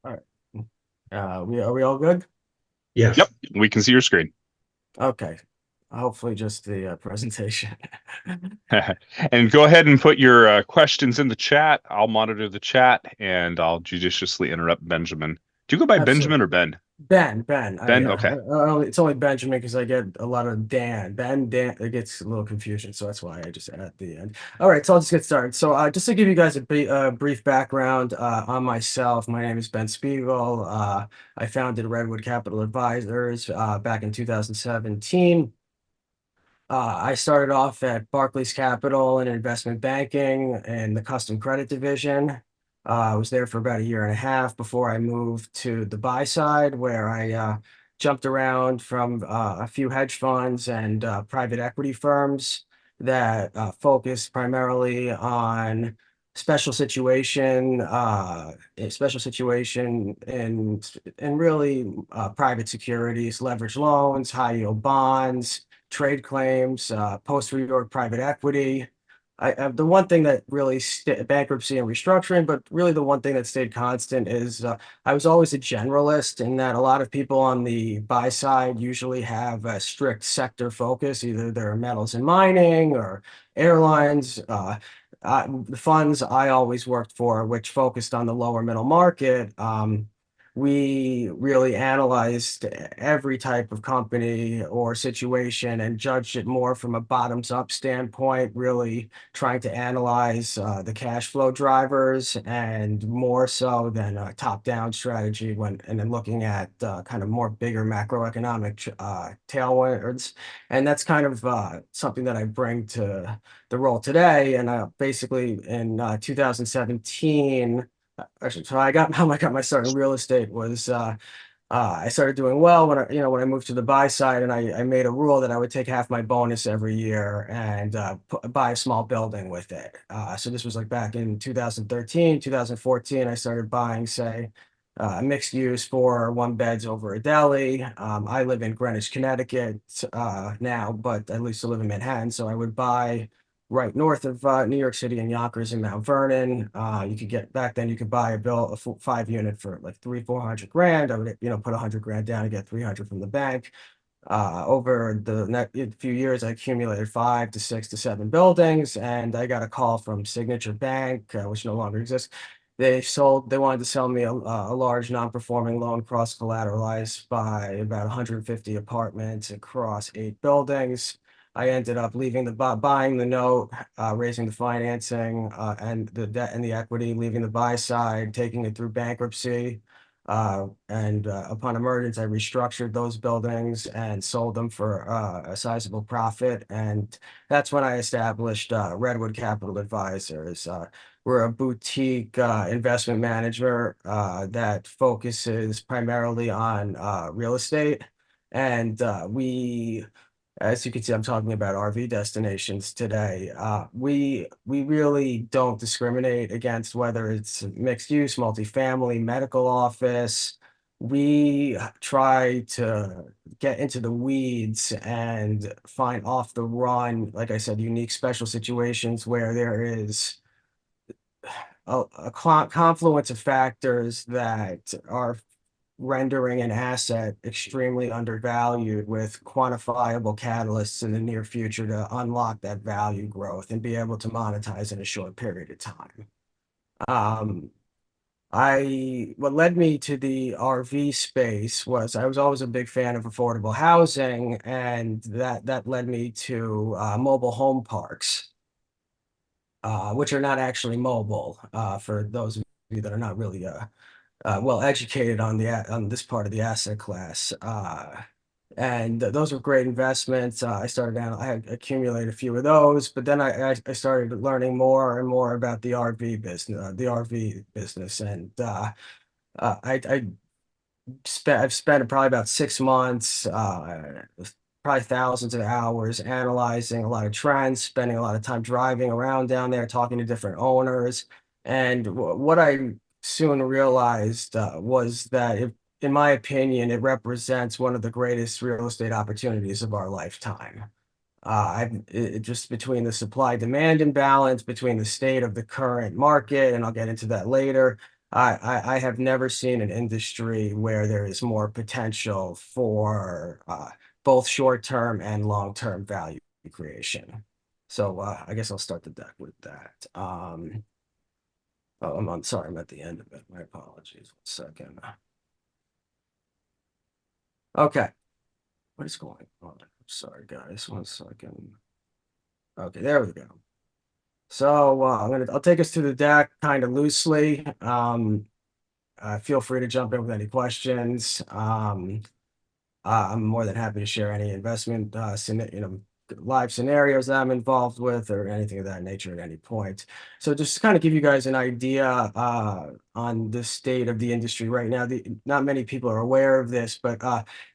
All right. Are we all good? Yes. Yep, we can see your screen. Okay. Hopefully just the presentation. And go ahead and put your questions in the chat. I'll monitor the chat and I'll judiciously interrupt Benjamin. Do you go by Absolutely. Benjamin or Ben? Ben. Ben? Okay. It's only Benjamin because I get a lot of Dan. It gets a little confusion, so that's why I just add at the end. All right, so I'll just get started. So, just to give you guys a brief background on myself, my name is Ben Spiegel. I founded Redwood Capital Advisors back in 2017. I started off at Barclays Capital in investment banking and the custom credit division. I was there for about a year and a half before I moved to the buy side, where I jumped around from a few hedge funds and private equity firms that focused primarily on special situation, special situation, and really private securities, leverage loans, high yield bonds, trade claims, post-reorg private equity. The one thing that really bankruptcy and restructuring, but really the one thing that stayed constant is I was always a generalist in that a lot of people on the buy side usually have a strict sector focus, either they're metals and mining or airlines. The funds I always worked for, which focused on the lower middle market, we really analyzed every type of company or situation and judged it more from a bottoms up standpoint, really trying to analyze the cash flow drivers and more so than a top down strategy and then looking at kind of more bigger macroeconomic tailwinds. And that's kind of something that I bring to the role today. And basically in 2017, actually, so how I got my start in real estate was I started doing well when when I moved to the buy side, and I made a rule that I would take half my bonus every year and buy a small building with it. So this was like back in 2013, 2014. I started buying, say, mixed use for one beds over a deli. I live in Greenwich, Connecticut now, but I used to live in Manhattan, so I would buy right north of New York City and Yonkers and Mount Vernon. You could get back then you could buy a 5 unit for like 300-400 grand. I would put 100 grand down and get 300 from the bank. Over the next few years, I accumulated 5 to 6 to 7 buildings, and I got a call from Signature Bank, which no longer exists. They wanted to sell me a large non-performing loan cross-collateralized by about 150 apartments across 8 buildings. I ended up leaving buying the note, raising the financing, and the debt and the equity, leaving the buy side, taking it through bankruptcy. And upon emergence, I restructured those buildings and sold them for a sizable profit. And that's when I established Redwood Capital Advisors. We're a boutique investment manager that focuses primarily on real estate. And as you can see, I'm talking about RV destinations today. We really don't discriminate against whether it's mixed use, multifamily, medical office. We try to get into the weeds and find off the run, like I said, unique special situations where there is a confluence of factors that are rendering an asset extremely undervalued with quantifiable catalysts in the near future to unlock that value growth and be able to monetize in a short period of time. Um, what led me to the RV space was I was always a big fan of affordable housing, and that led me to mobile home parks, which are not actually mobile, for those of you that are not really well educated on on this part of the asset class. And those were great investments. I started down, I had accumulated a few of those, but then I started learning more and more about the RV business. And I've spent probably about 6 months, probably thousands of hours analyzing a lot of trends, spending a lot of time driving around down there, talking to different owners. And what I soon realized was that, in my opinion, it represents one of the greatest real estate opportunities of our lifetime. Just between the supply demand imbalance, between the state of the current market, and I'll get into that later, I have never seen an industry where there is more potential for both short-term and long-term value creation. So I guess I'll start the deck with that. Oh, sorry, I'm at the end of it. My apologies. 1 second. Okay, what is going on? Sorry, guys. 1 second. Okay, there we go. So I'll take us through the deck kind of loosely. Feel free to jump in with any questions. I'm more than happy to share any investment, live scenarios that I'm involved with or anything of that nature at any point. So just to kind of give you guys an idea on the state of the industry right now. Not many people are aware of this, but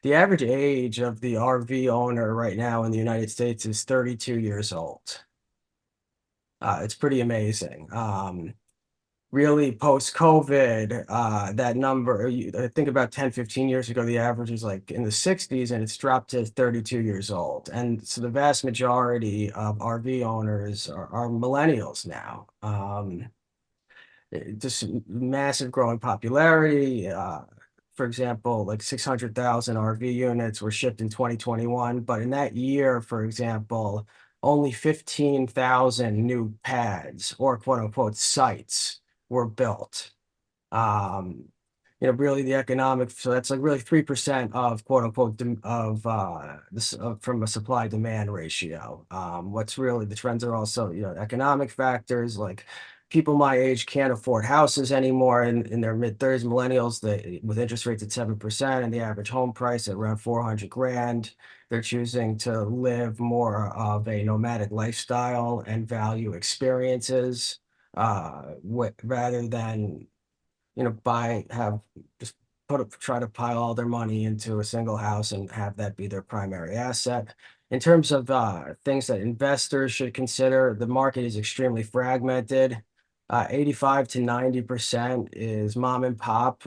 the average age of the RV owner right now in the United States is 32 years old. It's pretty amazing. Really post-COVID, that number, I think about 10, 15 years ago, the average was like in the 60s and it's dropped to 32 years old. And so the vast majority of RV owners are millennials now. Just massive growing popularity. For example, like 600,000 RV units were shipped in 2021, but in that year, for example, only 15,000 new pads or quote unquote sites were built. Um, really the economic, so that's like really 3% of quote unquote this from a supply demand ratio. What's really the trends are also, economic factors like people my age can't afford houses anymore in their mid-30s, millennials, with interest rates at 7% and the average home price at around 400 grand. They're choosing to live more of a nomadic lifestyle and value experiences rather than have just try to pile all their money into a single house and have that be their primary asset. In terms of things that investors should consider, the market is extremely fragmented. 85 to 90% is mom and pop,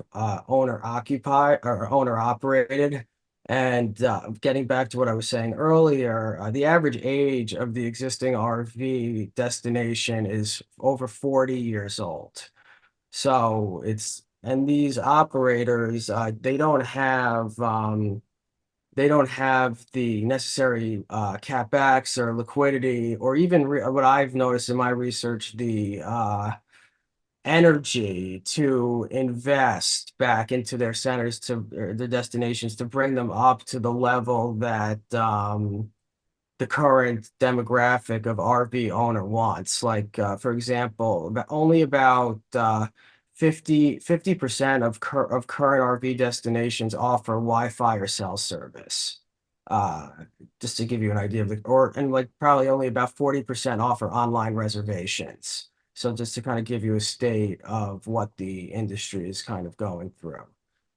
owner occupied or owner operated. And getting back to what I was saying earlier, the average age of the existing RV destination is over 40 years old. So and these operators, they don't have the necessary CapEx or liquidity, or even what I've noticed in my research, the energy to invest back into their centers or their destinations to bring them up to the level that the current demographic of RV owner wants. Like, for example, only about 50% of current RV destinations offer Wi-Fi or cell service. Uh, just to give you an idea of and like probably only about 40% offer online reservations. So just to kind of give you a state of what the industry is kind of going through.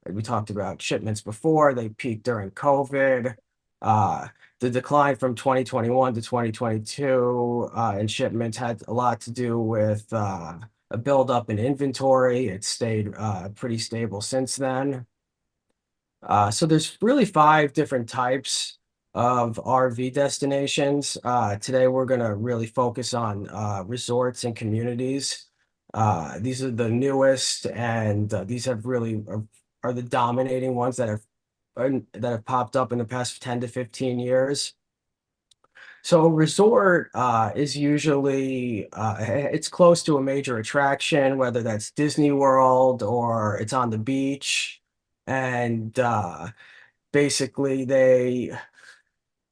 We talked about shipments before, they peaked during COVID. Uh, the decline from 2021 to 2022 in shipments had a lot to do with a buildup in inventory. It stayed pretty stable since then. So there's really 5 different types of RV destinations. Today we're going to really focus on resorts and communities. These are the newest, and these have really are the dominating ones that have popped up in the past 10 to 15 years. So a resort is usually it's close to a major attraction, whether that's Disney World or it's on the beach. And basically the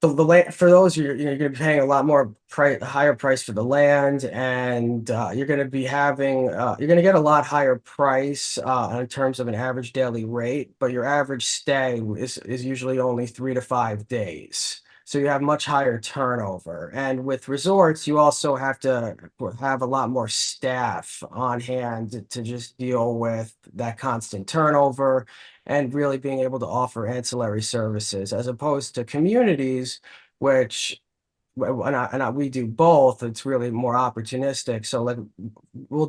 land for those you're going to be paying a lot more higher price for the land, and you're going to be having you're going to get a lot higher price in terms of an average daily rate, but your average stay is usually only 3 to 5 days. So you have much higher turnover. And with resorts, you also have to have a lot more staff on hand to just deal with that constant turnover and really being able to offer ancillary services as opposed to communities, which we do both. It's really more opportunistic. So like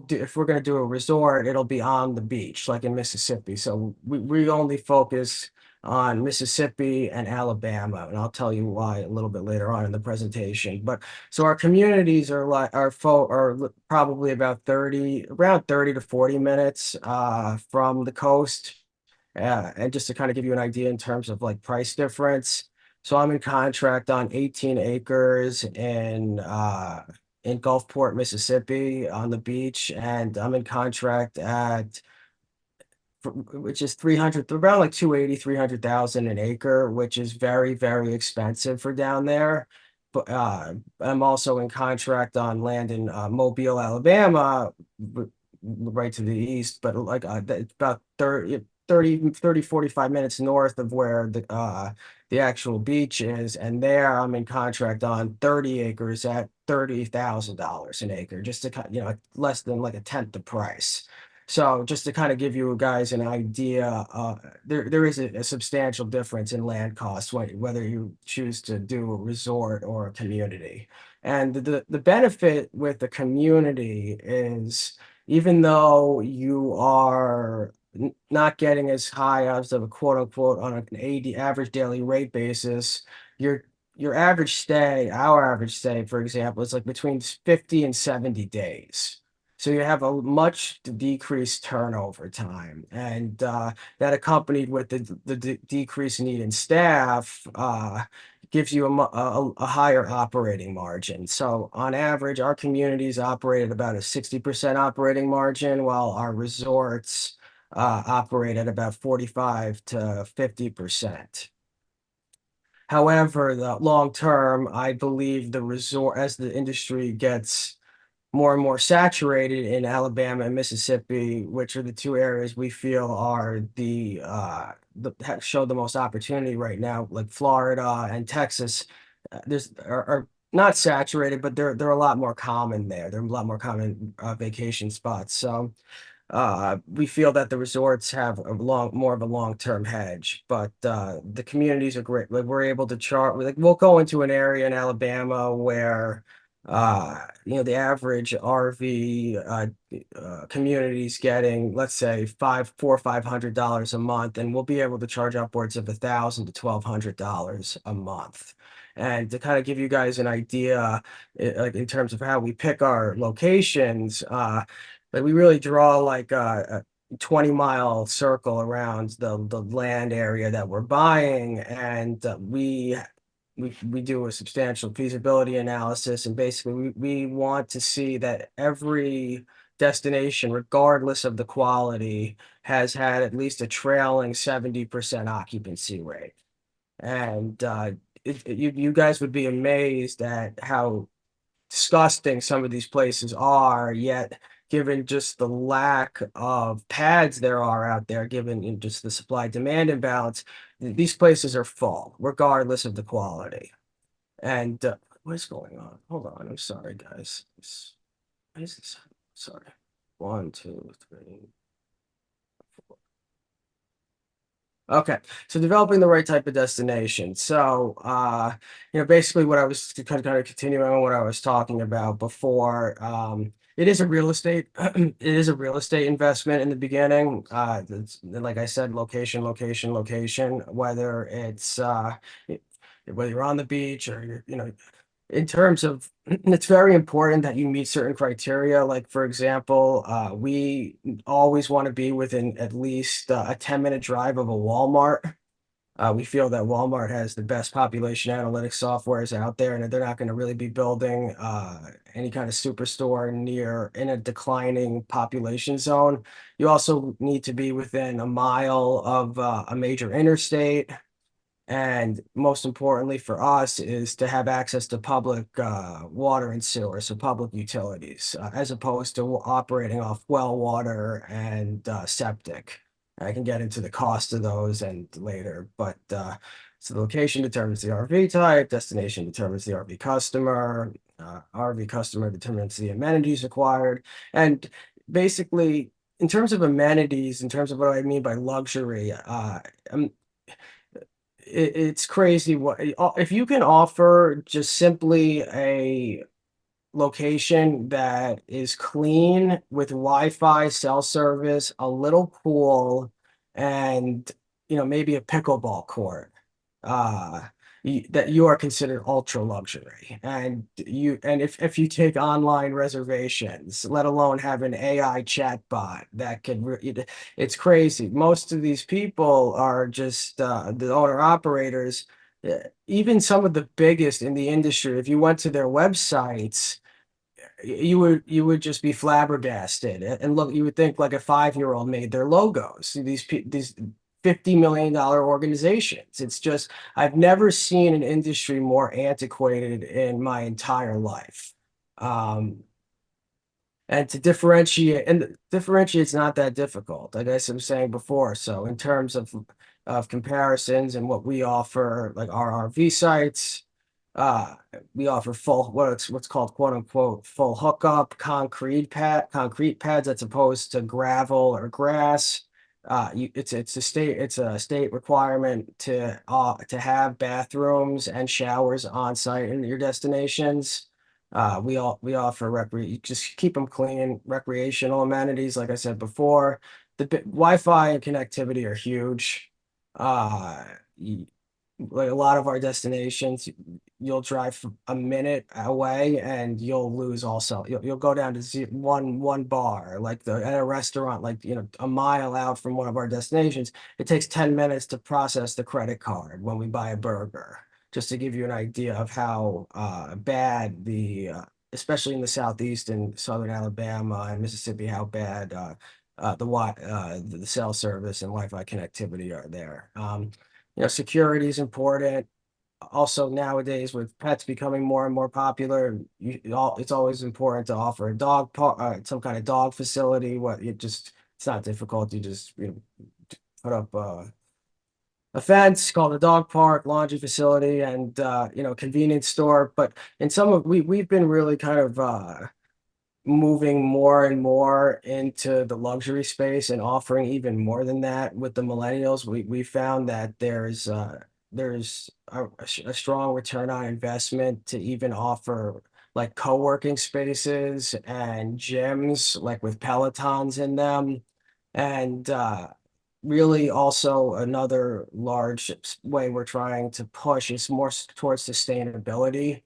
if we're going to do a resort, it'll be on the beach, like in Mississippi. So we only focus on Mississippi and Alabama, and I'll tell you why a little bit later on in the presentation. But so our communities are like probably about 30, around 30 to 40 minutes from the coast. And just to kind of give you an idea in terms of like price difference. So I'm in contract on 18 acres in Gulfport, Mississippi on the beach, and I'm in contract at which is 300, around like 280, 300,000 an acre, which is very, very expensive for down there. But I'm also in contract on land in Mobile, Alabama, right to the east, but like it's about 45 minutes north of where the actual beach is. And there I'm in contract on 30 acres at $30,000 an acre, just to less than like a tenth the price. So just to kind of give you guys an idea, there is a substantial difference in land costs whether you choose to do a resort or a community. And the benefit with the community is even though you are not getting as high as of a quote unquote on an 80 average daily rate basis, your average stay, our average stay, for example, is like between 50 and 70 days. So you have a much decreased turnover time, and that accompanied with the decreased need in staff gives you a higher operating margin. So on average, our communities operate at about a 60% operating margin, while our resorts operate at about 45 to 50%. However, the long term, I believe the resort, as the industry gets more and more saturated in Alabama and Mississippi, which are the two areas we feel are show the most opportunity right now, like Florida and Texas, are not saturated, but they're a lot more common there. They're a lot more common vacation spots. So we feel that the resorts have more of a long-term hedge, but the communities are great. Like we're able to chart, like we'll go into an area in Alabama where the average RV community's getting, let's say, $500 a month, and we'll be able to charge upwards of $1,000 to $1,200 a month. And to kind of give you guys an idea, like in terms of how we pick our locations, like we really draw like a 20-mile circle around the land area that we're buying, and we do a substantial feasibility analysis, and basically we want to see that every destination, regardless of the quality, has had at least a trailing 70% occupancy rate. And you guys would be amazed at how disgusting some of these places are, yet given just the lack of pads there are out there, given just the supply demand imbalance, these places are full, regardless of the quality. And what's going on? Hold on, I'm sorry, guys. What is this? Sorry. One, two, three. Okay, so developing the right type of destination. So, basically what I was kind of continuing on what I was talking about before. It is a real estate, it is a real estate investment in the beginning. Like I said, location, location, location. Whether you're on the beach or in terms of it's very important that you meet certain criteria. Like for example, we always want to be within at least a 10-minute drive of a Walmart. We feel that Walmart has the best population analytics softwares out there, and they're not going to really be building any kind of superstore in a declining population zone. You also need to be within a mile of a major interstate. And most importantly for us is to have access to public water and sewer, so public utilities, as opposed to operating off well water and septic. I can get into the cost of those and later, but so the location determines the RV type, destination determines the RV customer, RV customer determines the amenities required, and basically in terms of amenities, in terms of what I mean by luxury, it's crazy what if you can offer just simply a location that is clean with Wi-Fi, cell service, a little cool, and maybe a pickleball court, uh, that you are considered ultra luxury. And if you take online reservations, let alone have an AI chatbot that it's crazy. Most of these people are just the owner operators. Even some of the biggest in the industry, if you went to their websites, you would just be flabbergasted. And look, you would think like a 5-year-old made their logos. These $50 million organizations. It's just, I've never seen an industry more antiquated in my entire life. Um, and to differentiate, and differentiate's not that difficult, I guess I'm saying before. So in terms of comparisons and what we offer, like our RV sites, uh, we offer what's called quote unquote full hookup concrete pads as opposed to gravel or grass. It's a state requirement to have bathrooms and showers on site in your destinations. We offer just keep them clean, recreational amenities, like I said before. Wi-Fi and connectivity are huge. Uh, y- like a lot of our destinations, you'll drive a minute away and you'll lose also. You'll go down to one bar, like at a restaurant, like a mile out from one of our destinations. It takes 10 minutes to process the credit card when we buy a burger, just to give you an idea of how bad especially in the Southeast and Southern Alabama and Mississippi, how bad the cell service and Wi-Fi connectivity are there. Security is important. Also, nowadays with pets becoming more and more popular, it's always important to offer some kind of dog facility. It's not difficult. You just put up a fence called a dog park, laundry facility, and convenience store. But in some of we've been really kind of moving more and more into the luxury space and offering even more than that with the millennials. We found that there's a strong return on investment to even offer like co-working spaces and gyms like with Pelotons in them. And really also another large way we're trying to push is more towards sustainability,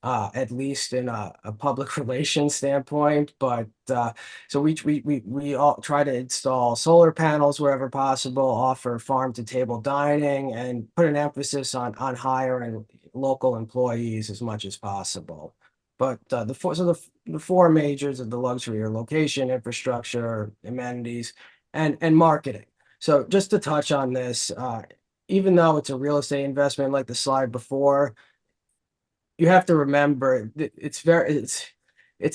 at least in a public relations standpoint. But so we all try to install solar panels wherever possible, offer farm to table dining, and put an emphasis on hiring local employees as much as possible. But the four majors of the luxury are location, infrastructure, amenities, and marketing. So just to touch on this, even though it's a real estate investment like the slide before, you have to remember it's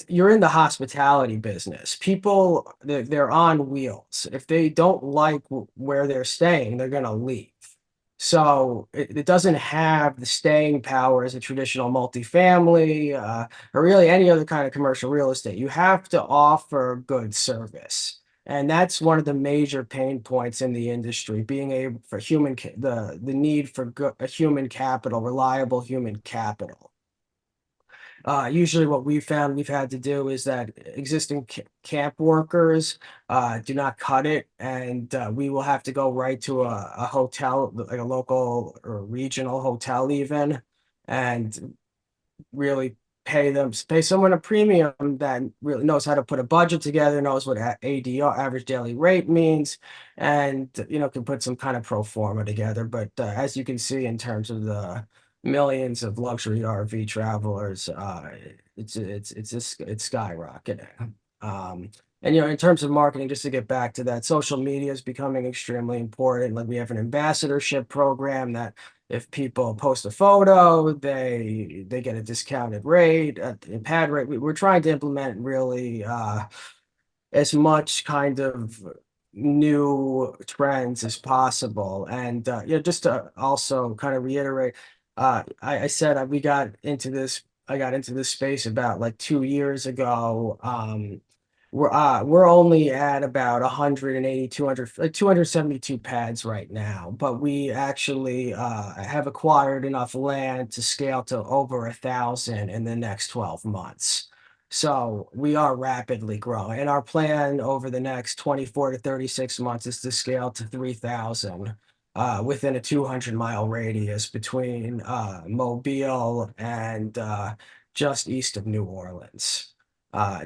you're in the hospitality business. People, they're on wheels. If they don't like where they're staying, they're going to leave. So it doesn't have the staying power as a traditional multifamily, or really any other kind of commercial real estate. You have to offer good service. And that's one of the major pain points in the industry, being able for the need for a human capital, reliable human capital. Usually what we've had to do is that existing camp workers do not cut it, and we will have to go right to a hotel, like a local or regional hotel even, and really pay someone a premium that really knows how to put a budget together, knows what ADR, average daily rate, means, and can put some kind of pro forma together. But as you can see, in terms of the millions of luxury RV travelers, it's skyrocketing. And in terms of marketing, just to get back to that, social media is becoming extremely important. Like we have an ambassadorship program that if people post a photo, they get a discounted rate, pad rate. We're trying to implement really as much kind of new trends as possible. And just to also kind of reiterate, I said I got into this space about like 2 years ago. We're only at about 180, 200, like 272 pads right now, but we actually have acquired enough land to scale to over 1,000 in the next 12 months. So we are rapidly growing, and our plan over the next 24 to 36 months is to scale to 3,000 within a 200-mile radius between Mobile and just east of New Orleans.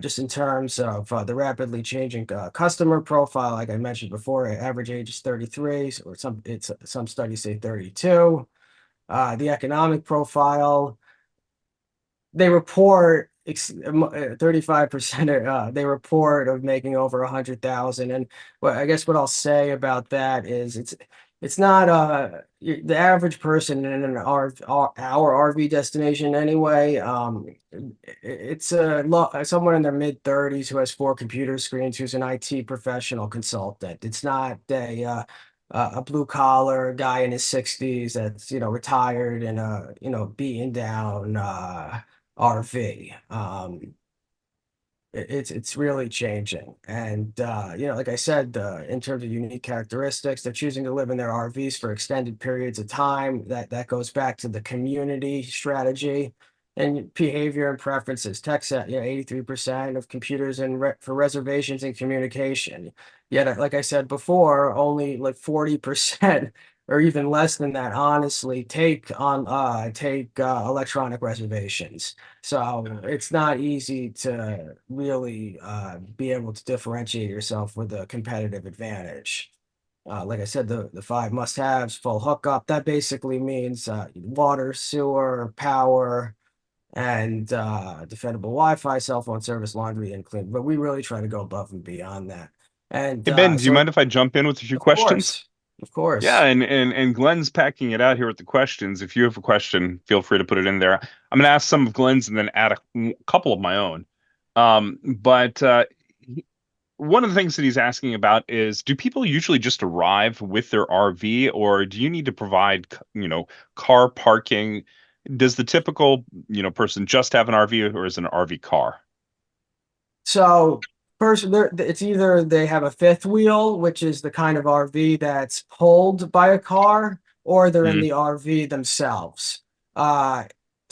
Just in terms of the rapidly changing customer profile, like I mentioned before, average age is 33, or some studies say 32. The economic profile, they report 35%, they report of making over 100,000. And well, I guess what I'll say about that is it's not the average person in our RV destination anyway. It's someone in their mid 30s who has 4 computer screens, who's an IT professional consultant. It's not a blue collar guy in his 60s that's retired and beaten down RV. It's really changing, and like I said, in terms of unique characteristics, they're choosing to live in their RVs for extended periods of time. That goes back to the community strategy and behavior and preferences. Tech set, 83% of computers for reservations and communication. Yet, like I said before, only like 40% or even less than that, honestly, take electronic reservations. So it's not easy to really be able to differentiate yourself with a competitive advantage. Like I said, the 5 must-haves: full hookup. That basically means water, sewer, power, and defendable Wi-Fi, cell phone service, laundry, and clean. But we really try to go above and beyond that. And Hey Ben, do you so, mind if I jump in with a few of questions? course, of Yeah, course. and Glenn's packing it out here with the questions. If you have a question, feel free to put it in there. I'm going to ask some of Glenn's and then add a couple of my own. But one of the things that he's asking about is, do people usually just arrive with their RV, or do you need to provide, car parking? Does the typical, person just have an RV, or is it an RV car? So first, it's either they have a fifth wheel, which is the kind of RV that's pulled by a car, or they're in Mm, the RV themselves. Uh,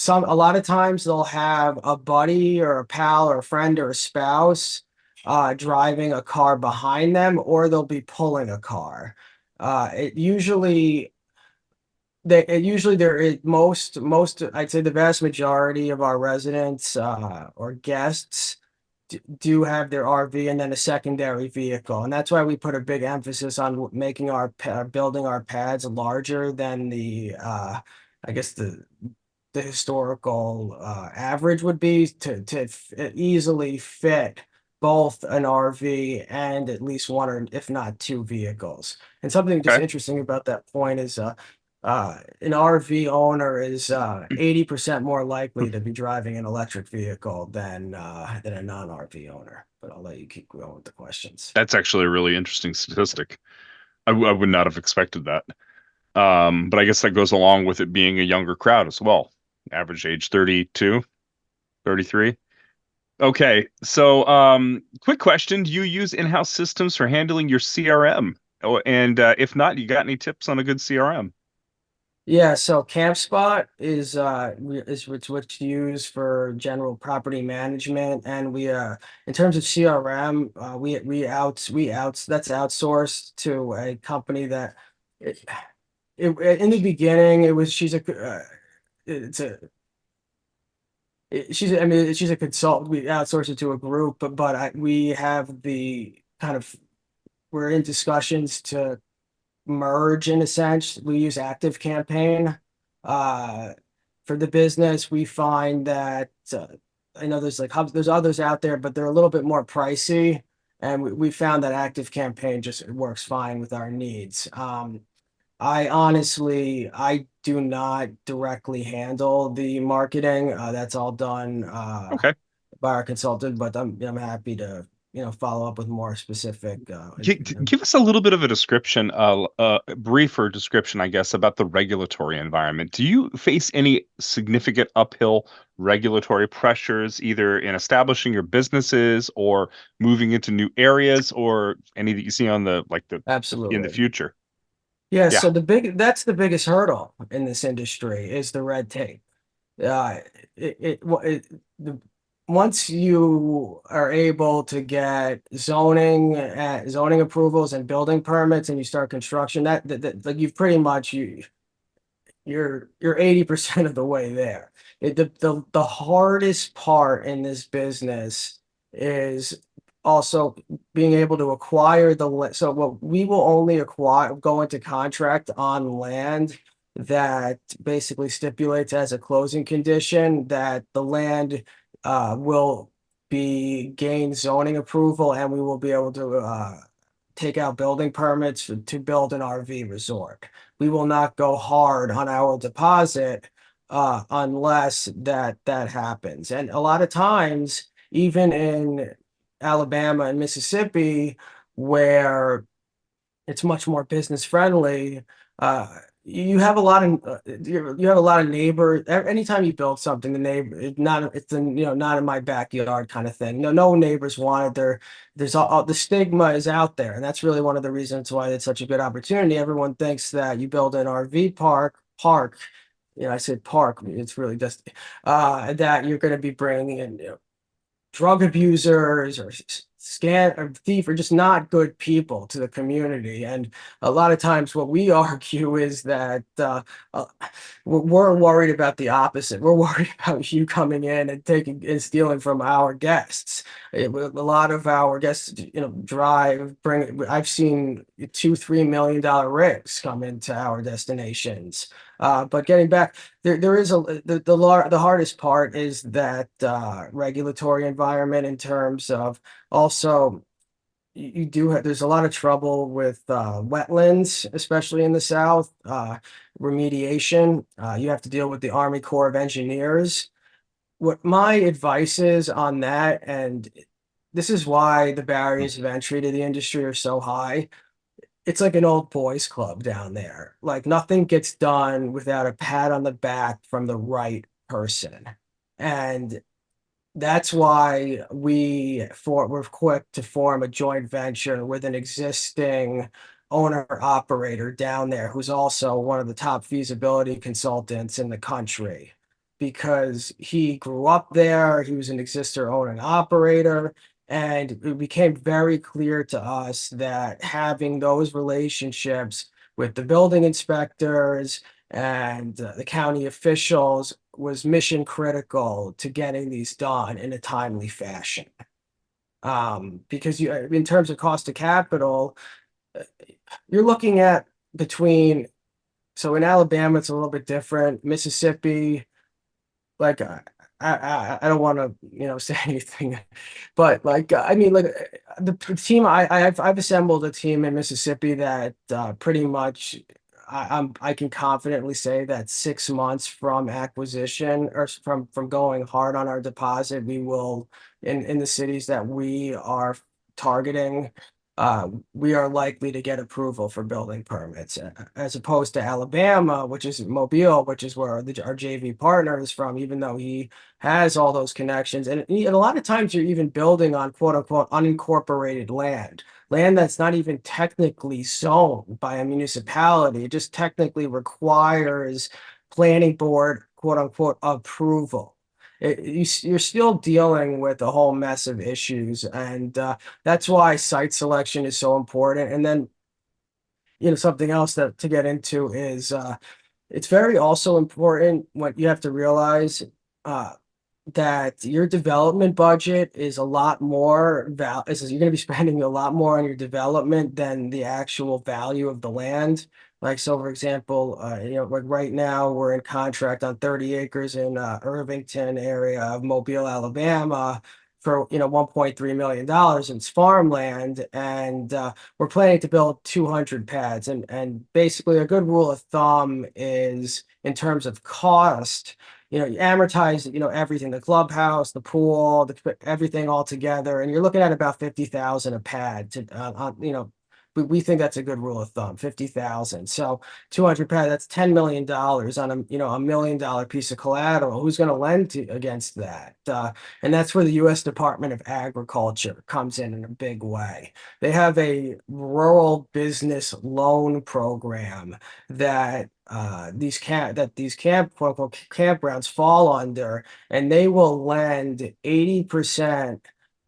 a lot of times they'll have a buddy or a pal or a friend or a spouse driving a car behind them, or they'll be pulling a car. It usually there is most I'd say the vast majority of our residents or guests do have their RV and then a secondary vehicle. And that's why we put a big emphasis on making building our pads larger than I guess the historical average would be to easily fit both an RV and at least one or if not two vehicles. And something just okay. interesting about that point is an RV owner is 80% more likely to be driving an electric vehicle than a non-RV owner. But I'll let you keep going with the questions. That's actually a really interesting statistic. I would not have expected that. But I guess that goes along with it being a younger crowd as well. Average age 32, 33. Okay, so quick question. Do you use in-house systems for handling your CRM? Oh, and if not, you got any tips on a good CRM? Yeah, so CampSpot is what's used for general property management, and we in terms of CRM, we out that's outsourced to a company that it, in the beginning it was it's a she's I mean she's a consultant. We outsource it to a group, but we have the kind of we're in discussions to merge in a sense. We use Active Campaign uh, for the business. We find that I know there's like hubs, there's others out there, but they're a little bit more pricey. And we found that Active Campaign just works fine with our needs. I do not directly handle the marketing. That's all done Okay. by our consultant, but I'm happy to follow up with more specific. Give us a little bit of a description, a briefer description, I guess, about the regulatory environment. Do you face any significant uphill regulatory pressures, either in establishing your businesses or moving into new areas, or any that you see on in the Absolutely. future? Yeah, Yeah. so that's the biggest hurdle in this industry is the red tape. Uh, it, it, wha- it the once you are able to get zoning approvals and building permits and you start construction, like you've pretty much you're 80% of the way there. The hardest part in this business is also being able to acquire so what we will only go into contract on land that basically stipulates as a closing condition that the land will be gain zoning approval, and we will be able to take out building permits to build an RV resort. We will not go hard on our deposit unless that happens. And a lot of times, even in Alabama and Mississippi, where it's much more business friendly. You have a lot of you have a lot of neighbors. Anytime you build something, the neighbor it's not in my backyard kind of thing. No neighbors want it. There's all the stigma is out there, and that's really one of the reasons why it's such a good opportunity. Everyone thinks that you build an RV park. I said park. It's really just that you're going to be bringing in drug abusers or scam or thief or just not good people to the community. And a lot of times what we argue is that uh, we're worried about the opposite. We're worried about you coming in and taking and stealing from our guests. A lot of our guests, I've seen $2-3 million rigs come into our destinations. But getting back, there is the hardest part is that regulatory environment in terms of also you do have there's a lot of trouble with wetlands, especially in the South. Remediation. You have to deal with the Army Corps of Engineers. What my advice is on that, and this is why the barriers of entry to the industry are so high. It's like an old boys club down there. Like nothing gets done without a pat on the back from the right person. And that's why we're quick to form a joint venture with an existing owner operator down there who's also one of the top feasibility consultants in the country because he grew up there, he was an existing owner and operator, and it became very clear to us that having those relationships with the building inspectors and the county officials was mission critical to getting these done in a timely fashion. Because in terms of cost of capital, uh, you're looking at so in Alabama, it's a little bit different. Mississippi, like I don't want to say anything, but like I mean like the team I've assembled a team in Mississippi that pretty much I can confidently say that 6 months from acquisition or from going hard on our deposit, we will in the cities that we are targeting, we are likely to get approval for building permits, as opposed to Alabama, which is Mobile, which is where our JV partner is from, even though he has all those connections. And a lot of times you're even building on quote unquote unincorporated land that's not even technically zoned by a municipality. It just technically requires planning board quote unquote approval. You're still dealing with a whole mess of issues, and that's why site selection is so important. And then, something else that to get into is it's very also important what you have to realize uh, that your development budget is a lot more you're going to be spending a lot more on your development than the actual value of the land. Like, so for example, like right now we're in contract on 30 acres in Irvington area of Mobile, Alabama for, $1.3 million. It's farmland, and we're planning to build 200 pads. And basically a good rule of thumb is in terms of cost, you amortize, everything, the clubhouse, the pool, everything all together, and you're looking at about 50,000 a pad to, we think that's a good rule of thumb, 50,000. So 200 pad, that's $10 million on $1 million piece of collateral. Who's going to lend against that? And that's where the U.S. Department of Agriculture comes in a big way. They have a rural business loan program that these quote unquote campgrounds fall under, and they will lend 80%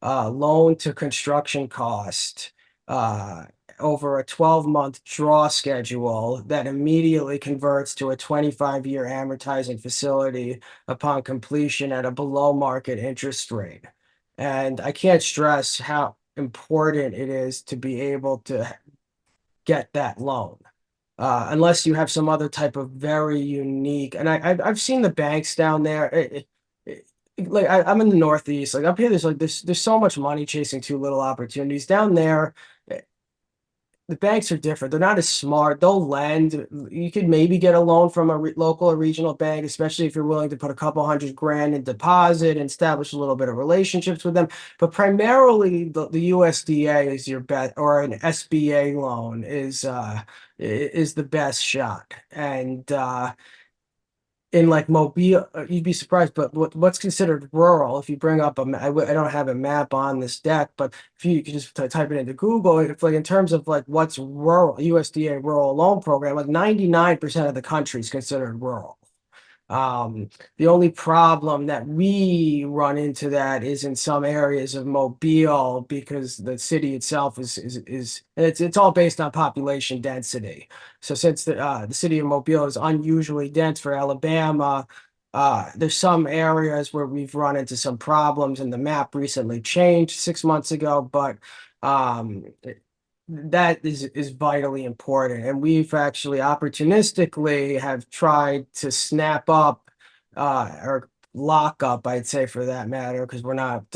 loan to construction cost uh, over a 12-month draw schedule that immediately converts to a 25-year amortizing facility upon completion at a below market interest rate. And I can't stress how important it is to be able to get that loan. Unless you have some other type of very unique, and I've seen the banks down there. Like I'm in the Northeast, like up here, there's so much money chasing too little opportunities. Down there, the banks are different. They're not as smart. They'll lend. You could maybe get a loan from a local or regional bank, especially if you're willing to put a couple hundred grand in deposit and establish a little bit of relationships with them. But primarily, the USDA is your bet, or an SBA loan is the best shot. And in like Mobile, you'd be surprised, but what's considered rural, if you bring up I don't have a map on this deck, but if you could just type it into Google, if like in terms of like what's rural, USDA rural loan program, like 99% of the country is considered rural. The only problem that we run into that is in some areas of Mobile because the city itself is and it's all based on population density. So since the city of Mobile is unusually dense for Alabama, there's some areas where we've run into some problems, and the map recently changed 6 months ago, but um, that is vitally important. And we've actually opportunistically have tried to snap up or lock up, I'd say for that matter, because we're not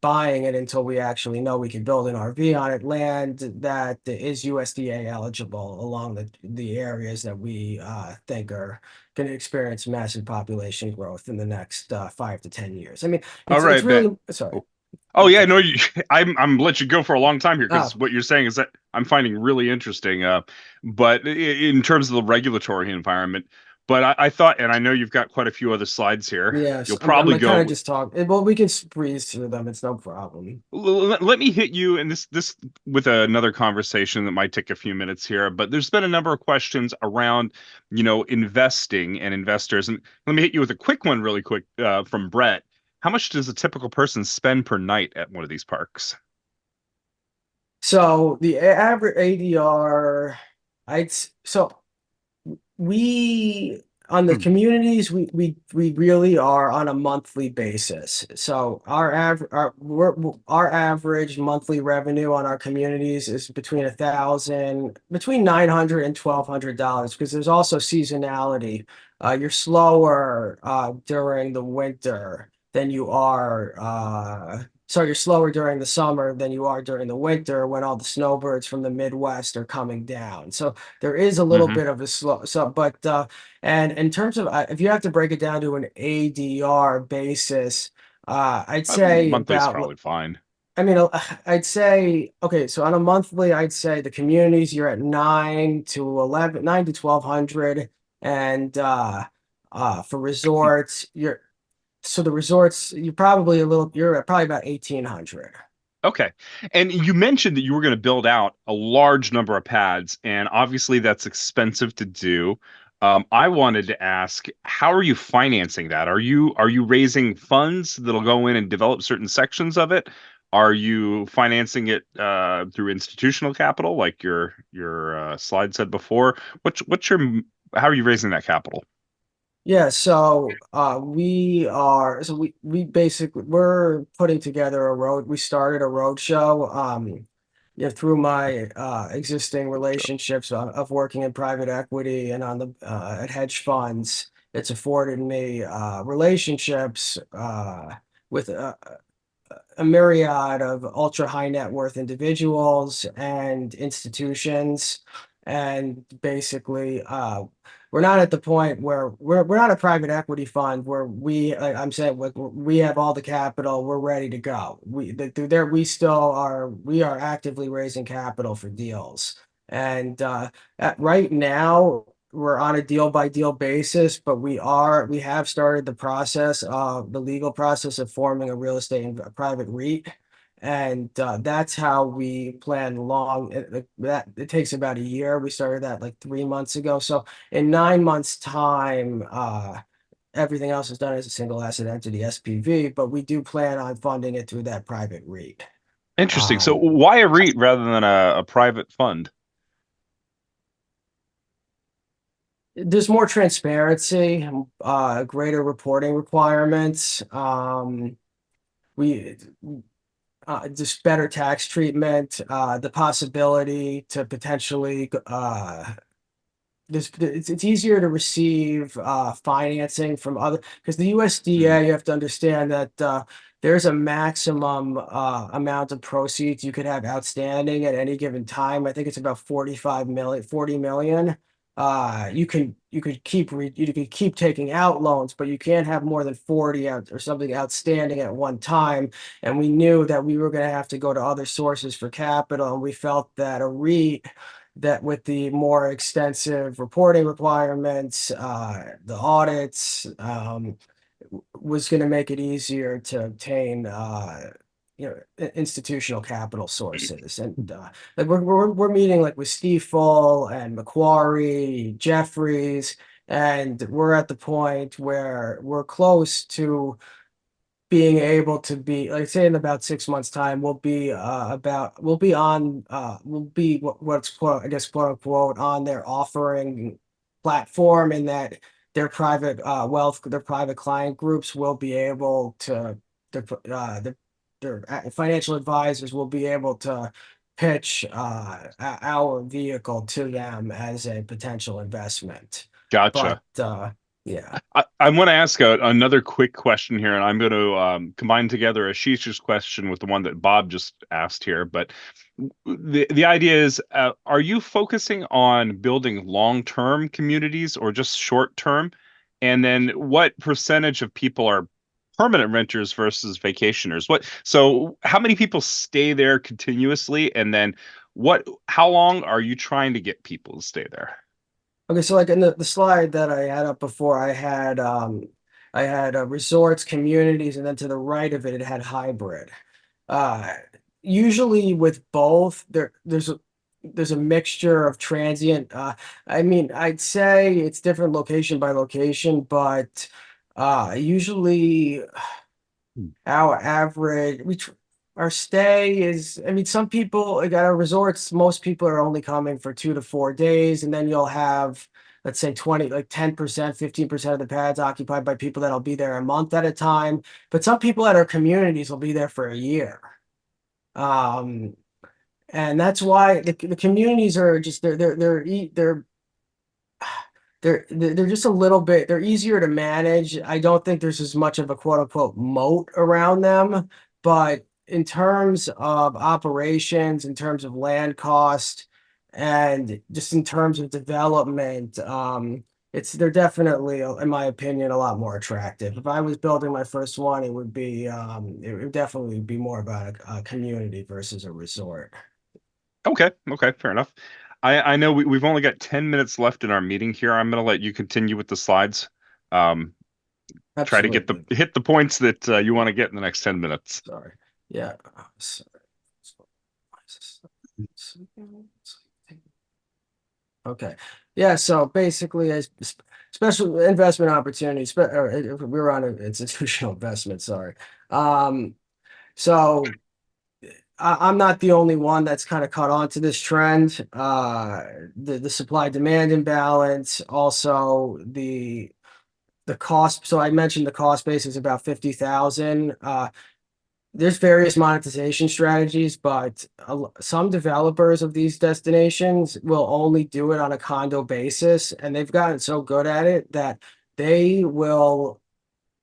buying it until we actually know we can build an RV on it, land that is USDA eligible along the areas that we think are going to experience massive population growth in the next 5 to 10 years. I mean, All it's right, Ben. really sorry. Oh It's yeah, no, okay. I'm let you go for a long time here Oh, because what you're saying is that I'm finding really interesting. But in terms of the regulatory environment, but I thought, and I know you've got quite a few other slides here. yes, You'll I'm probably like kind of go. just talk. Well, we can breeze through them. It's no problem. Let me hit you and this with another conversation that might take a few minutes here. But there's been a number of questions around, investing and investors, and let me hit you with a quick one, really quick, from Brett. How much does a typical person spend per night at one of these parks? So the average ADR, so we on the communities we really are on a monthly basis. So our average monthly revenue on our communities is between 900 and $1,200 because there's also seasonality. You're slower during the winter than you are so you're slower during the summer than you are during the winter when all the snowbirds from the Midwest are coming down. So there is a little Mm-hmm. bit of a slow, but and in terms of if you have to break it down to an ADR basis, I'd say Monthly is about, probably fine. I mean, I'd say, okay, so on a monthly, I'd say the communities you're at 9 to 1,200, and for resorts, the resorts, you're at probably about 1,800. Okay. And you mentioned that you were going to build out a large number of pads, and obviously that's expensive to do. I wanted to ask, how are you financing that? Are you raising funds that'll go in and develop certain sections of it? Are you financing it through institutional capital, like your slide said before? How are you raising that capital? Yeah, so we basically we're putting together we started a road show through my existing relationships of working in private equity and on the at hedge funds. It's afforded me relationships with a myriad of ultra high net worth individuals and institutions. And basically, we're not at the point where we're not a private equity fund where I'm saying we have all the capital, we're ready to go. There we are actively raising capital for deals. And right now we're on a deal by deal basis, but we have started the legal process of forming a real estate and a private REIT. And that's how we plan that it takes about a year. We started that like 3 months ago. So in 9 months time, everything else is done as a single asset entity, SPV, but we do plan on funding it through that private REIT. Interesting. So Um, why a REIT rather than a private fund? there's more transparency, greater reporting requirements. We just better tax treatment, the possibility to potentially it's easier to receive financing from other because the Mhm. USDA, you have to understand that there's a maximum amount of proceeds you could have outstanding at any given time. I think it's about 45 million, 40 million. You could keep taking out loans, but you can't have more than 40 out or something outstanding at one time. And we knew that we were going to have to go to other sources for capital, and we felt that a REIT that with the more extensive reporting requirements, the audits, was going to make it easier to obtain, institutional capital sources. And like we're meeting like with Stifel and Macquarie, Jeffries, and we're at the point where we're close to being able to be like say in about 6 months time we'll be what's quote I guess quote unquote on their offering platform in that their private client groups will be able to their financial advisors will be able to pitch our vehicle to them as a potential investment. But Gotcha. yeah. I want to ask another quick question here, and I'm going to combine together Ashish's question with the one that Bob just asked here. But the idea is, are you focusing on building long-term communities or just short-term? And then what percentage of people are permanent renters versus vacationers? So how many people stay there continuously? And then how long are you trying to get people to stay there? Okay, so like in the slide that I had up before, I had resorts, communities, and then to the right of it, it had hybrid. Uh, Usually with both, there's a mixture of transient. I mean, I'd say it's different location by location, but usually our average our stay is I mean some people like at our resorts most people are only coming for 2 to 4 days, and then you'll have let's say 20 like 10% 15% of the pads occupied by people that'll be there a month at a time, but some people at our communities will be there for a year. um and that's why the communities are just they're just a little bit they're easier to manage. I don't think there's as much of a quote unquote moat around them, but in terms of operations, in terms of land cost, and just in terms of development, they're definitely, in my opinion, a lot more attractive. If I was building my first one, it would definitely be more about a community versus a resort. Okay, okay, fair enough. I know we've only got 10 minutes left in our meeting here. I'm going to let you continue with the slides. Um, Try to Absolutely. hit the points that you want to get in the next 10 minutes. Sorry. Yeah. Okay. Yeah. So basically, a special investment opportunities. We were on an institutional investment. Sorry. Um, so I'm not the only one that's kind of caught on to this trend. The supply demand imbalance, also the cost. So I mentioned the cost base is about 50,000. There's various monetization strategies, but some developers of these destinations will only do it on a condo basis, and they've gotten so good at it that they will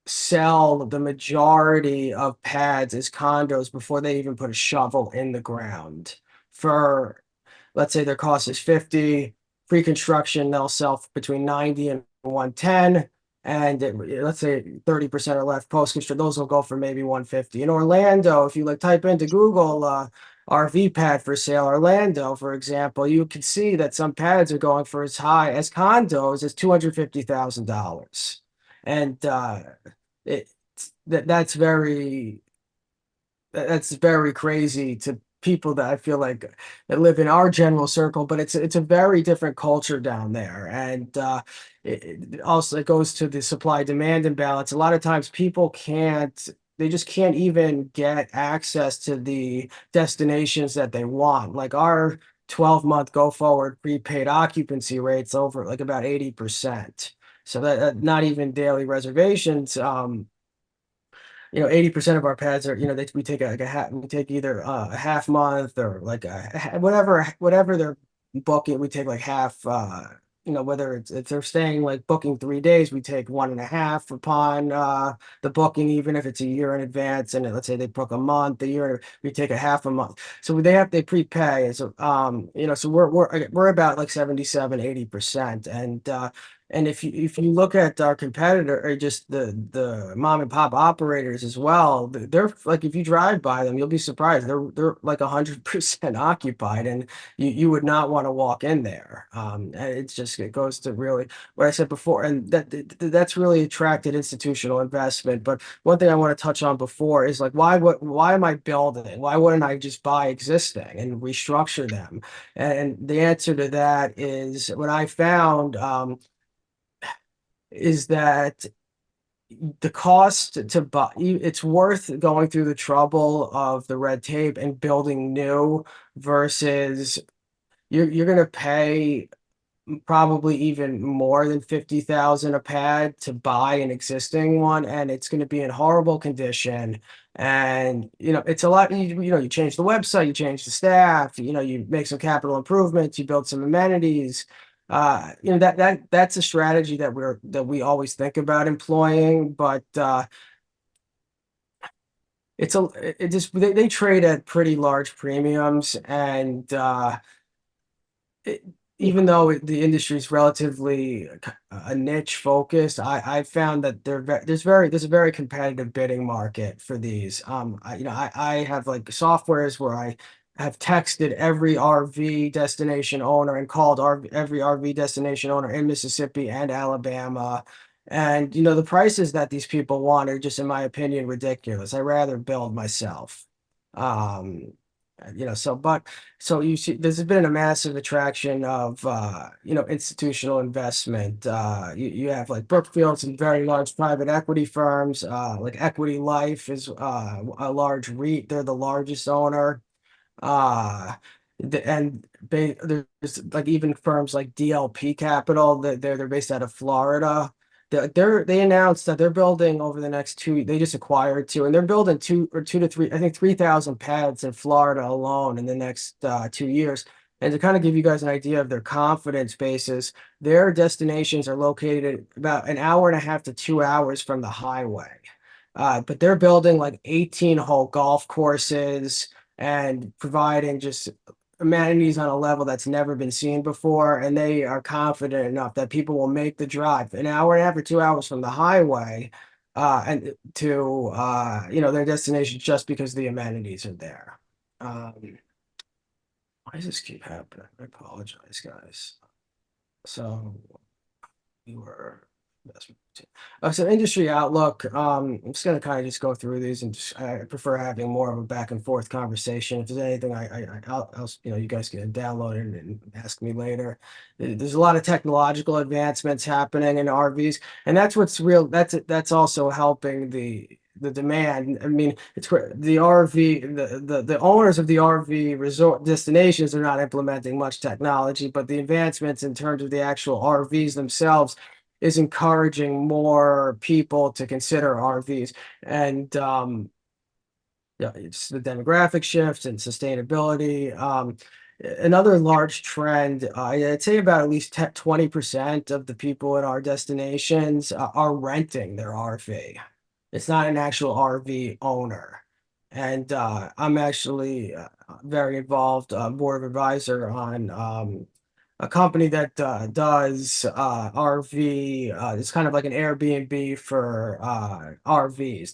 sell the majority of pads as condos before they even put a shovel in the ground. For let's say their cost is 50, pre-construction, they'll sell between 90 and 110. And let's say 30% are left post-construction, those will go for maybe 150. In Orlando, if you like type into Google, RV pad for sale, Orlando, for example, you can see that some pads are going for as high as condos as $250,000. And it, that's very crazy to people that I feel like that live in our general circle, but it's a very different culture down there. And it also it goes to the supply demand imbalance. A lot of times people they just can't even get access to the destinations that they want. Like our 12-month go forward prepaid occupancy rates over like about 80%. So that not even daily reservations. 80% of our pads are, we take like we take either a half month or like whatever they're booking, we take like half, whether it's if they're staying like booking 3 days, we take 1.5 upon the booking, even if it's a year in advance. And let's say they book a month, a year, we take a half a month. So they prepay. So, so we're about like 77, 80%. And if you look at our competitor or just the mom and pop operators as well, they're like if you drive by them, you'll be surprised. They're like 100% occupied, and you would not want to walk in there. And it goes to really what I said before, and that's really attracted institutional investment. But one thing I want to touch on before is like why am I building? Why wouldn't I just buy existing and restructure them? And the answer to that is what I found. Is that the cost to buy it's worth going through the trouble of the red tape and building new versus you're going to pay probably even more than 50,000 a pad to buy an existing one, and it's going to be in horrible condition. And it's a lot. You change the website, you change the staff, you make some capital improvements, you build some amenities. That's a strategy that we always think about employing, but it just they trade at pretty large premiums. And it, even though the industry is relatively a niche focused, I found that there's a very competitive bidding market for these. I have like softwares where I have texted every RV destination owner and called every RV destination owner in Mississippi and Alabama. And the prices that these people want are just, in my opinion, ridiculous. I rather build myself. Um, so you see, there's been a massive attraction of institutional investment. You have like Brookfield, some very large private equity firms. Like Equity Life is a large REIT. They're the largest owner. Uh, there's like even firms like DLP Capital that they're based out of Florida. They announced that they're building over the next they just acquired two, and they're building two to three, I think 3,000 pads in Florida alone in the next 2 years. And to kind of give you guys an idea of their confidence basis, their destinations are located about an hour and a half to 2 hours from the highway. But they're building like 18-hole golf courses and providing just amenities on a level that's never been seen before. And they are confident enough that people will make the drive an hour and a half or 2 hours from the highway and to their destination just because the amenities are there. Why does this keep happening? I apologize, guys. So we were investment. So industry outlook. I'm just gonna kind of just go through these, and I prefer having more of a back and forth conversation. If there's anything, I'll you guys can download it and ask me later. There's a lot of technological advancements happening in RVs, and that's what's real. That's also helping the demand. I mean, it's the RV, the owners of the RV resort destinations are not implementing much technology, but the advancements in terms of the actual RVs themselves is encouraging more people to consider RVs. And yeah, it's the demographic shifts and sustainability. Another large trend, I'd say about at least 20% of the people in our destinations are renting their RV. It's not an actual RV owner. And I'm actually very involved, board of advisor on a company that does RV. It's kind of like an Airbnb for RVs.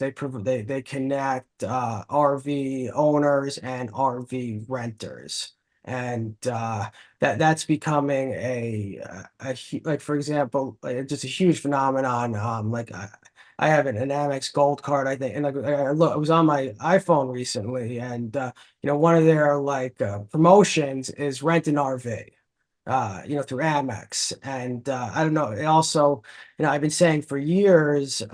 They connect RV owners and RV renters, and that's becoming like, for example, like, just a huge phenomenon. I have an Amex Gold card, I think, and like I was on my iPhone recently, and one of their like promotions is rent an RV, through Amex. And I don't know. It also, I've been saying for years this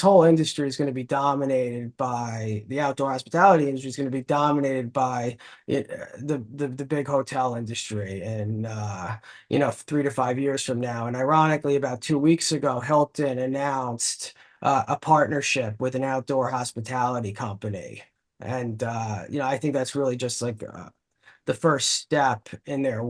whole industry is going to be dominated by the outdoor hospitality industry is going to be dominated by the big hotel industry, and 3 to 5 years from now. And ironically, about 2 weeks ago, Hilton announced a partnership with an outdoor hospitality company. And I think that's really just like the first step in their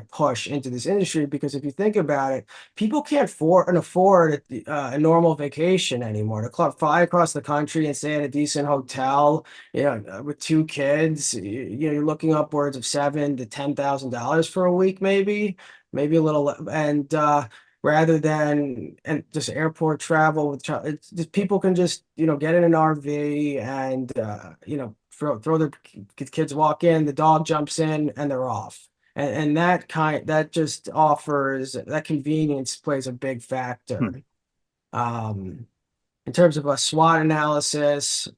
push into this industry. Because if you think about it, people can't afford a normal vacation anymore. To fly across the country and stay at a decent hotel, with 2 kids, you're looking upwards of $7,000 to $10,000 for a week, maybe a little, and rather than and just airport travel with child. It's just people can just get in an RV and throw their kids, walk in, the dog jumps in, and they're off. And that just offers that convenience plays a big Hmm. factor. In terms of a SWOT analysis,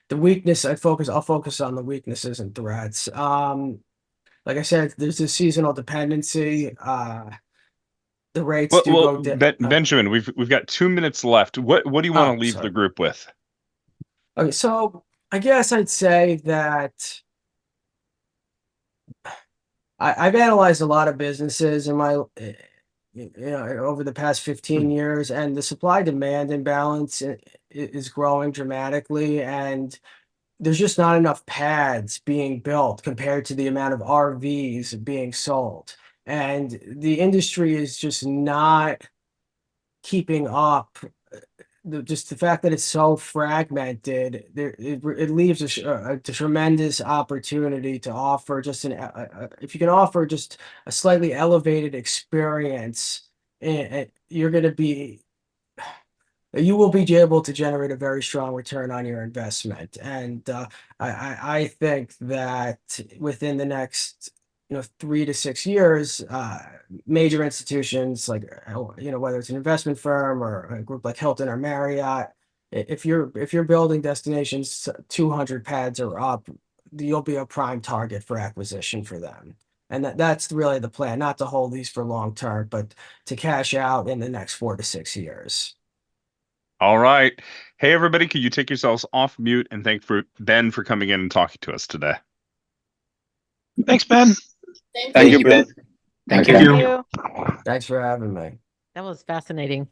I'll focus on the weaknesses and threats. Like I said, there's a seasonal dependency. The rates do Well, go down. Benjamin, we've got 2 minutes left. What do you want Oh, to leave the sorry. group with? Okay, so I guess I'd say that I've analyzed a lot of businesses in my, over the past 15 years, and the supply demand imbalance is growing dramatically, and there's just not enough pads being built compared to the amount of RVs being sold. And the industry is just not keeping up. Just the fact that it's so fragmented, it leaves a tremendous opportunity to offer just if you can offer just a slightly elevated experience, you're going to be you will be able to generate a very strong return on your investment. And I think that within the next 3 to 6 years, major institutions like whether it's an investment firm or a group like Hilton or Marriott, if you're building destinations 200 pads or up, you'll be a prime target for acquisition for them. And that's really the plan, not to hold these for long term, but to cash out in the next 4 to 6 years. All right. Hey, everybody, could you take yourselves off mute and thank for Ben for coming in and talking to us today? Thanks, Ben. Thank you, Ben. Thank Okay. you. you. Thanks for having me. That was fascinating.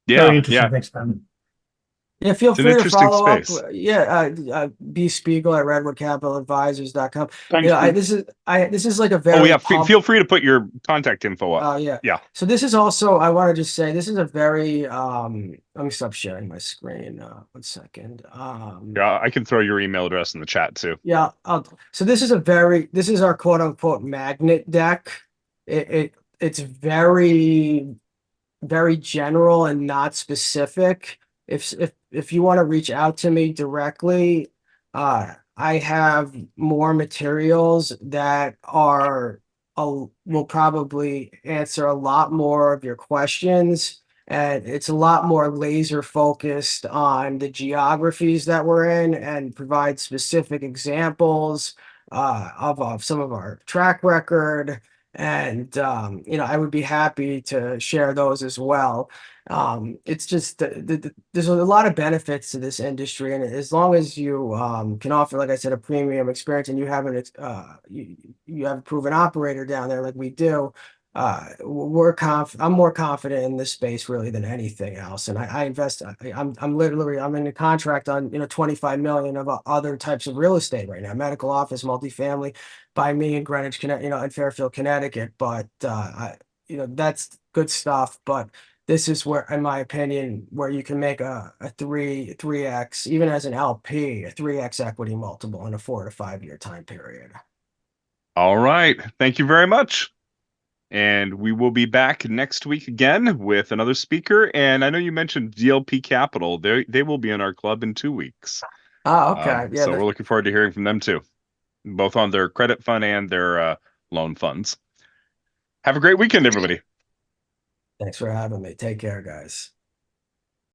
Very Yeah, interesting. yeah. Thanks, Ben. Yeah, feel It's an free to interesting follow up. space. B Spiegel at redwoodcapitaladvisors.com. Thanks, Ben. This is like a Oh, very yeah. Feel free to put your contact info up. Oh yeah. Yeah. So this is also, I want to just say, this is a very let me stop sharing my screen. 1 second. Yeah, I can throw your email address in the chat too. Yeah. So this is our quote unquote magnet deck. It's very, very general and not specific. If you want to reach out to me directly, I have more materials that will probably answer a lot more of your questions, and it's a lot more laser focused on the geographies that we're in and provide specific examples of some of our track record. And I would be happy to share those as well. It's just there's a lot of benefits to this industry, and as long as you can offer, like I said, a premium experience, and you have a proven operator down there like we do, I'm more confident in this space really than anything else. And I invest. I'm in a contract on 25 million of other types of real estate right now, medical office, multifamily, by me in Greenwich, in Fairfield, Connecticut. But that's good stuff. But this is where, in my opinion, where you can make a 3x, even as an LP, a 3x equity multiple in a 4 to 5 year time period. All right. Thank you very much. And we will be back next week again with another speaker. And I know you mentioned DLP Capital. They will be in our club in 2 weeks. Okay. Yeah. So we're looking forward to hearing from them too, both on their credit fund and their loan funds. Have a great weekend, everybody. Thanks for having me. Take care, guys.